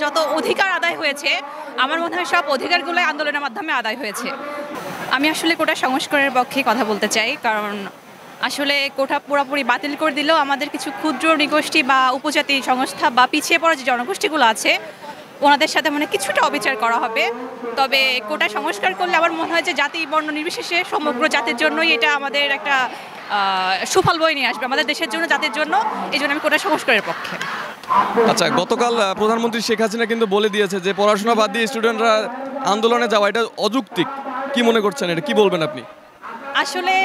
যত অধিকার আদায় হয়েছে আমার মনে হয় সব অধিকারগুলো আন্দোলনের মাধ্যমে আদায় হয়েছে। আমি আসলে কোটা সংস্কারের পক্ষে কথা বলতে চাই, কারণ আসলে কোটা পুরোপুরি বাতিল করে দিলেও আমাদের কিছু ক্ষুদ্র নৃগোষ্ঠী বা উপজাতি সংস্থা বা পিছিয়ে পড়া যে জনগোষ্ঠীগুলো আছে ওনাদের সাথে কিছুটা অবিচার করা হবে। তবে কোটা সংস্কার করলে আমার মনে হয় যে জাতি বর্ণ নির্বিশেষে সমগ্র জাতির জন্যই এটা আমাদের একটা সুফল বয়ে নিয়ে আসবে আমাদের দেশের জন্য, জাতির জন্য। এই জন্য আমি কোটা সংস্কারের পক্ষে। আচ্ছা, গতকাল প্রধানমন্ত্রী শেখ হাসিনা কিন্তু বলে দিয়েছে যে পড়াশোনা বাদ দিয়ে স্টুডেন্টরা আন্দোলনে যাওয়া এটা অযৌক্তিক। কি মনে করছেন, এটা কি বলবেন আপনি? আসলে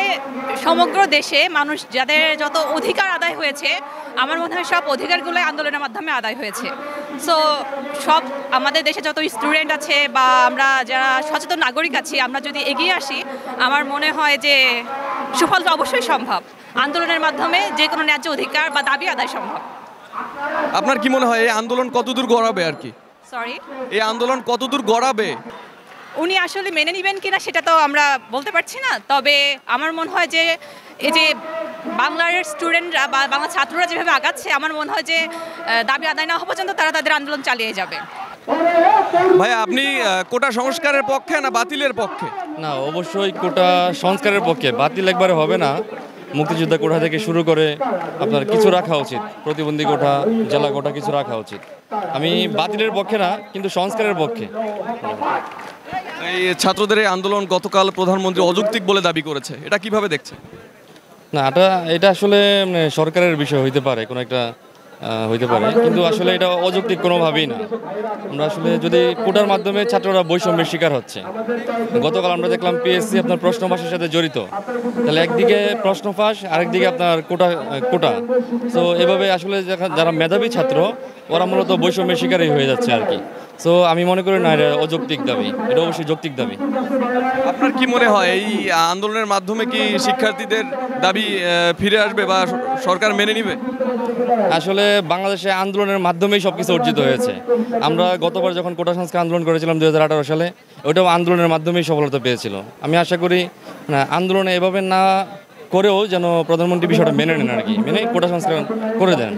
সমগ্র দেশে মানুষ যাদের যত অধিকার আদায় হয়েছে আমার মনে হয় সব অধিকারগুলো আন্দোলনের মাধ্যমে আদায় হয়েছে। সো সব আমাদের দেশে যত স্টুডেন্ট আছে বা আমরা যারা সচেতন নাগরিক আছি, আমরা যদি এগিয়ে আসি আমার মনে হয় যে সুফল অবশ্যই সম্ভব। আন্দোলনের মাধ্যমে যে কোনো ন্যায্য অধিকার বা দাবি আদায় সম্ভব। আপনার কি মনে হয় এই আন্দোলন কতদূর গড়াবে আর কি? সরি, এই আন্দোলন কতদূর গড়াবে? উনি আসলে মেনে নেবেন কিনা সেটা তো আমরা বলতে পারছি না। তবে আমার মনে হয় যে এই যে বাংলার স্টুডেন্টরা বা বাংলা ছাত্ররা যেভাবে আগাচ্ছে আমার মনে হয় যে দাবি আদায় না হওয়া পর্যন্ত তারা তাদের আন্দোলন চালিয়ে যাবে। ভাই, আপনি কোটা সংস্কারের পক্ষে না বাতিলের পক্ষে? না, অবশ্যই কোটা সংস্কারের পক্ষে, বাতিল একবারে হবে না। মুক্তিযোদ্ধা কোটা থেকে শুরু করে আপনার কিছু রাখা উচিত, প্রতিবন্ধী কোটা, জেলা কোটা কিছু রাখা উচিত। আমি বাতিলের পক্ষে না, কিন্তু সংস্কারের পক্ষে। এই ছাত্রদের এই আন্দোলন গতকাল প্রধানমন্ত্রী অযৌক্তিক বলে দাবি করেছে, এটা কিভাবে দেখছে? না, এটা আসলে সরকারের বিষয় হইতে পারে, কোনো একটা হইতে পারে, কিন্তু আসলে এটা অযৌক্তিক কোনোভাবেই না। আমরা আসলে যদি কোটার মাধ্যমে ছাত্ররা বৈষম্যের শিকার হচ্ছে, গতকাল আমরা দেখলাম পিএসসি আপনার প্রশ্ন ফাঁসের সাথে জড়িত, তাহলে একদিকে প্রশ্ন ফাঁস, আরেকদিকে আপনার কোটা। তো এভাবে আসলে যারা মেধাবী ছাত্র ওরা মূলত বৈষম্যের শিকারই হয়ে যাচ্ছে আর কি। সো আমি মনে করি না, এটা অযৌক্তিক দাবি, এটা অবশ্যই যৌক্তিক দাবি। আপনার কি মনে হয় এই আন্দোলনের মাধ্যমে কি শিক্ষার্থীদের দাবি ফিরে আসবে বা সরকার মেনে নিবে? আসলে বাংলাদেশে আন্দোলনের মাধ্যমেই সব কিছু অর্জিত হয়েছে। আমরা গতবার যখন কোটা সংস্কার আন্দোলন করেছিলাম 2018 সালে, ওটাও আন্দোলনের মাধ্যমেই সফলতা পেয়েছিল। আমি আশা করি না, আন্দোলনে এভাবে না করেও যেন প্রধানমন্ত্রী বিষয়টা মেনে নেন আর কি, মেনে কোটা সংস্কার করে দেন।